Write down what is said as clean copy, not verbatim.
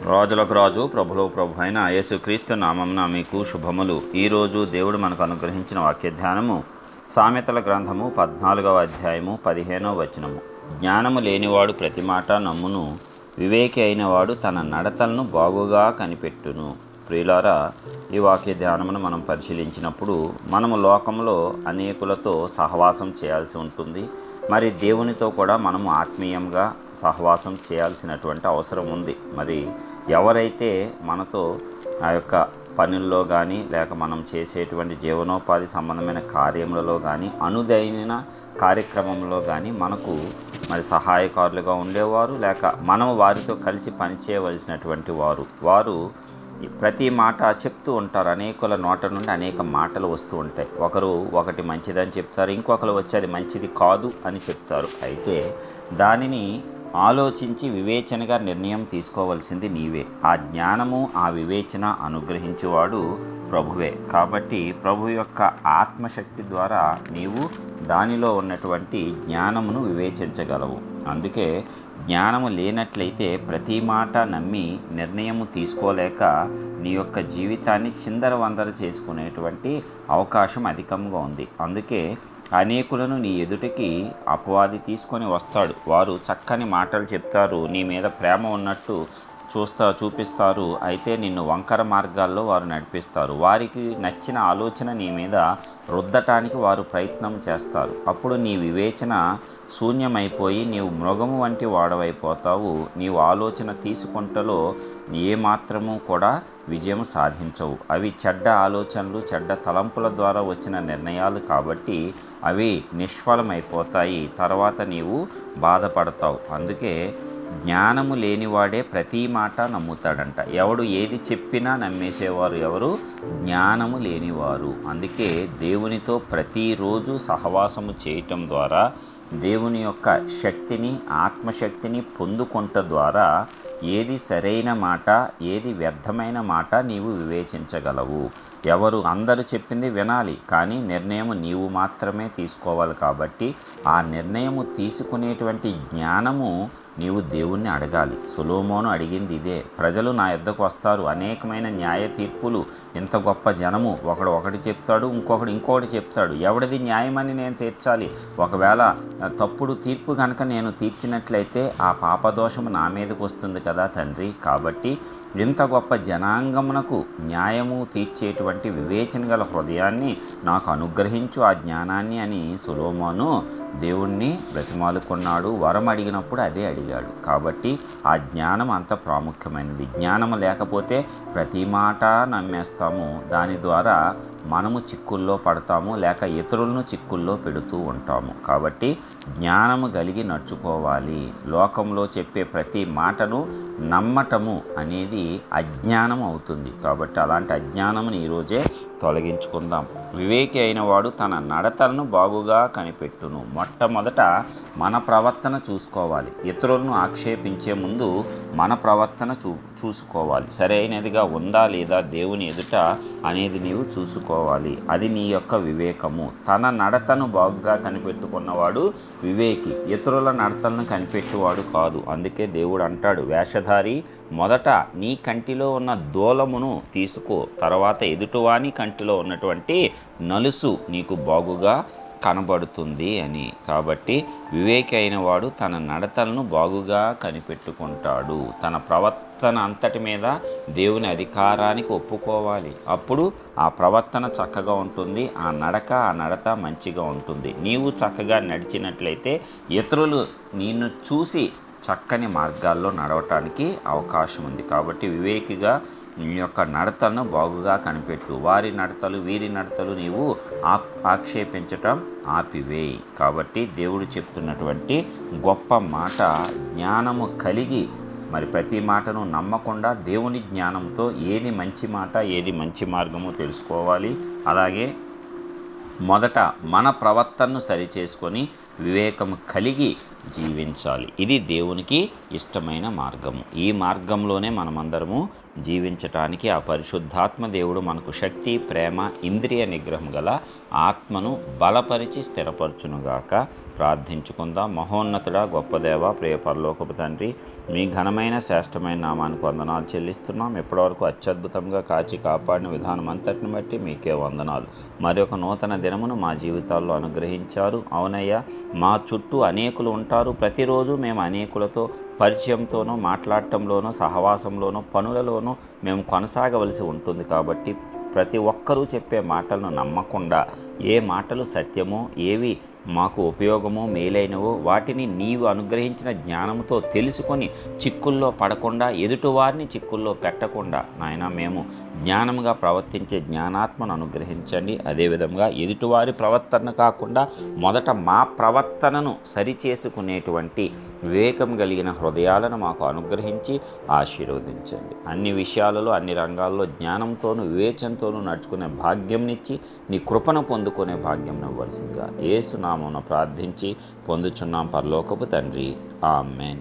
రాజులకు రాజు ప్రభులకు ప్రభు అయిన యేసుక్రీస్తు నామమున మీకు శుభములు. ఈరోజు దేవుడు మనకు అనుగ్రహించిన వాక్య ధ్యానము సామెతల గ్రంథము 14వ అధ్యాయము 15వ వచనము. జ్ఞానము లేనివాడు ప్రతి మాట నమ్మును, వివేకి అయినవాడు తన నడతలను బాగుగా కనిపెట్టును. ప్రియులారా, ఈ వాక్య ధ్యానమును మనం పరిశీలించినప్పుడు మనము లోకంలో అనేకులతో సహవాసం చేయాల్సి ఉంటుంది. మరి దేవునితో కూడా మనము ఆత్మీయంగా సహవాసం చేయాల్సినటువంటి అవసరం ఉంది. మరి ఎవరైతే మనతో ఆ యొక్క పనుల్లో కానీ లేక మనం చేసేటువంటి జీవనోపాధి సంబంధమైన కార్యములలో కానీ అనుదైన కార్యక్రమంలో కానీ మనకు మరి సహాయకారులుగా ఉండేవారు, లేక మనం వారితో కలిసి పనిచేయవలసినటువంటి వారు ప్రతి మాట చెప్తూ ఉంటారు. అనేకుల నోట నుండి అనేక మాటలు వస్తూ ఉంటాయి. ఒకరు ఒకటి మంచిదని చెప్తారు, ఇంకొకరు వచ్చి అది మంచిది కాదు అని చెప్తారు. అయితే దానిని ఆలోచించి వివేచనగా నిర్ణయం తీసుకోవాల్సింది నీవే. ఆ జ్ఞానము ఆ వివేచన అనుగ్రహించేవాడు ప్రభువే. కాబట్టి ప్రభు యొక్క ఆత్మశక్తి ద్వారా నీవు దానిలో ఉన్నటువంటి జ్ఞానమును వివేచించగలవు. అందుకే జ్ఞానము లేనట్లయితే ప్రతి మాట నమ్మి నిర్ణయము తీసుకోలేక నీ యొక్క జీవితాన్ని చిందరవందర చేసుకునేటువంటి అవకాశం అధికంగా ఉంది. అందుకే అనేకులను నీ ఎదుటికి అపవాది తీసుకొని వస్తాడు. వారు చక్కని మాటలు చెప్తారు, నీ మీద ప్రేమ ఉన్నట్టు చూపిస్తారు. అయితే నిన్ను వంకర మార్గాల్లో వారు నడిపిస్తారు. వారికి నచ్చిన ఆలోచన నీ మీద రుద్దటానికి వారు ప్రయత్నం చేస్తారు. అప్పుడు నీ వివేచన శూన్యమైపోయి నీవు మృగము వంటి వాడవైపోతావు. నీవు ఆలోచన తీసుకుంటలో ఏమాత్రము కూడా విజయం సాధించవు. అవి చెడ్డ ఆలోచనలు, చెడ్డ తలంపుల ద్వారా వచ్చిన నిర్ణయాలు కాబట్టి అవి నిష్ఫలమైపోతాయి. తర్వాత నీవు బాధపడతావు. అందుకే జ్ఞానము లేనివాడే ప్రతి మాట నమ్ముతాడంట. ఎవడు ఏది చెప్పినా నమ్మేసేవారు ఎవరు? జ్ఞానము లేనివారు. అందుకే దేవునితో ప్రతిరోజు సహవాసము చేయటం ద్వారా దేవుని యొక్క శక్తిని, ఆత్మశక్తిని పొందుకొంట ద్వారా ఏది సరైన మాట, ఏది వ్యర్థమైన మాట నీవు వివేచించగలవు. అందరూ చెప్పింది వినాలి, కానీ నిర్ణయం నీవు మాత్రమే తీసుకోవాలి. కాబట్టి ఆ నిర్ణయము తీసుకునేటువంటి జ్ఞానము నీవు దేవుణ్ణి అడగాలి. సొలొమోను అడిగింది ఇదే. ప్రజలు నా యొద్దకు వస్తారు, అనేకమైన న్యాయ తీర్పులు, ఇంత గొప్ప జనము, ఒకటి చెప్తాడు, ఇంకొకటి చెప్తాడు. ఎవడిది న్యాయమని నేను తీర్చాలి? ఒకవేళ తప్పుడు తీర్పు కనుక నేను తీర్చినట్లయితే ఆ పాపదోషము నా మీదకు వస్తుంది కదా తండ్రి. కాబట్టి ఇంత గొప్ప జనాంగమునకు న్యాయము తీర్చేటువంటి వివేచన గల హృదయాన్ని నాకు అనుగ్రహించు, ఆ జ్ఞానాన్ని అని సొలొమోను దేవుణ్ణి బ్రతిమాలుకున్నాడు. వరం అడిగినప్పుడు అదే అడిగాడు. కాబట్టి ఆ జ్ఞానం అంత ప్రాముఖ్యమైనది. జ్ఞానం లేకపోతే ప్రతి మాట నమ్మేస్తాము. దాని ద్వారా మనము చిక్కుల్లో పడతాము, లేక ఇతరులను చిక్కుల్లో పెడుతూ ఉంటాము. కాబట్టి జ్ఞానము కలిగి నడుచుకోవాలి. లోకంలో చెప్పే ప్రతి మాటను నమ్మటము అనేది అజ్ఞానం అవుతుంది. కాబట్టి అలాంటి అజ్ఞానముని ఈరోజే తొలగించుకుందాం. వివేకి అయిన వాడు తన నడతలను బాగుగా కనిపెట్టును. మొట్టమొదట మన ప్రవర్తన చూసుకోవాలి. ఇతరులను ఆక్షేపించే ముందు మన ప్రవర్తన చూసుకోవాలి. సరైనదిగా ఉందా లేదా దేవుని ఎదుట అనేది నీవు చూసుకోవాలి. అది నీ యొక్క వివేకము. తన నడతను బాగుగా కనిపెట్టుకున్నవాడు వివేకి, ఇతరుల నడతలను కనిపెట్టువాడు కాదు. అందుకే దేవుడు అంటాడు, వేషధారి మొదట నీ కంటిలో ఉన్న దూలమును తీసుకో, తర్వాత ఎదుటివాని కంటిలో ఉన్నటువంటి నలుసు నీకు బాగుగా కనబడుతుంది అని. కాబట్టి వివేకి అయిన వాడు తన నడతలను బాగుగా కనిపెట్టుకుంటాడు. తన ప్రవర్తన అంతటి మీద దేవుని అధికారానికి ఒప్పుకోవాలి. అప్పుడు ఆ ప్రవర్తన చక్కగా ఉంటుంది, ఆ నడత మంచిగా ఉంటుంది. నీవు చక్కగా నడిచినట్లయితే ఇతరులు నిన్ను చూసి చక్కని మార్గాల్లో నడవటానికి అవకాశం ఉంది. కాబట్టి వివేకిగా నీ యొక్క నడతలను బాగుగా కనిపెట్టు. వారి నడతలు, వీరి నడతలు నీవు ఆక్షేపించటం ఆపివేయి. కాబట్టి దేవుడు చెప్తున్నటువంటి గొప్ప మాట, జ్ఞానము కలిగి మరి ప్రతి మాటను నమ్మకుండా దేవుని జ్ఞానంతో ఏది మంచి మాట, ఏది మంచి మార్గమో తెలుసుకోవాలి. అలాగే మొదట మన ప్రవర్తనను సరిచేసుకొని వివేకము కలిగి జీవించాలి. ఇది దేవునికి ఇష్టమైన మార్గము. ఈ మార్గంలోనే మనమందరము జీవించటానికి ఆ పరిశుద్ధాత్మ దేవుడు మనకు శక్తి, ప్రేమ, ఇంద్రియ నిగ్రహం గల ఆత్మను బలపరిచి స్థిరపరచునుగాక. ప్రార్థించుకుందాం. మహోన్నతుడా, గొప్ప దేవ, ప్రియ పరలోకపు తండ్రి, మీ ఘనమైన శ్రేష్టమైన నామానికి వందనాలు చెల్లిస్తున్నాం. ఇప్పటివరకు అత్యద్భుతంగా కాచి కాపాడిన విధానం అంతటిని బట్టి మీకే వందనాలు. మరి ఒక నూతన దినమును మా జీవితాల్లో అనుగ్రహించారు. అవునయ్యా, మా చుట్టూ అనేకులు ఉంటారు. ప్రతిరోజు మేము అనేకులతో పరిచయంతోనూ, మాట్లాడటంలోనూ, సహవాసంలోనూ, పనులలోనూ మేము కొనసాగవలసి ఉంటుంది. కాబట్టి ప్రతి ఒక్కరూ చెప్పే మాటలను నమ్మకుండా, ఏ మాటలు సత్యమో, ఏవి మాకు ఉపయోగమో, మేలైనవో వాటిని నీవు అనుగ్రహించిన జ్ఞానంతో తెలుసుకొని చిక్కుల్లో పడకుండా, ఎదుటివారిని చిక్కుల్లో పెట్టకుండా నాయన మేము జ్ఞానంగా ప్రవర్తించే జ్ఞానాత్మను అనుగ్రహించండి. అదేవిధంగా ఎదుటివారి ప్రవర్తన కాకుండా మొదట మా ప్రవర్తనను సరిచేసుకునేటువంటి వివేకం కలిగిన హృదయాలను మాకు అనుగ్రహించి ఆశీర్వదించండి. అన్ని విషయాలలో, అన్ని రంగాల్లో జ్ఞానంతోనూ వివేచనతోనూ నడుచుకునే భాగ్యంనిచ్చి నీ కృపను పొందుకునే భాగ్యం ఇవ్వాల్సిందిగా యేసు నామమున ప్రార్థించి పొందుచున్నాం పరలోకపు తండ్రి. ఆమేన్.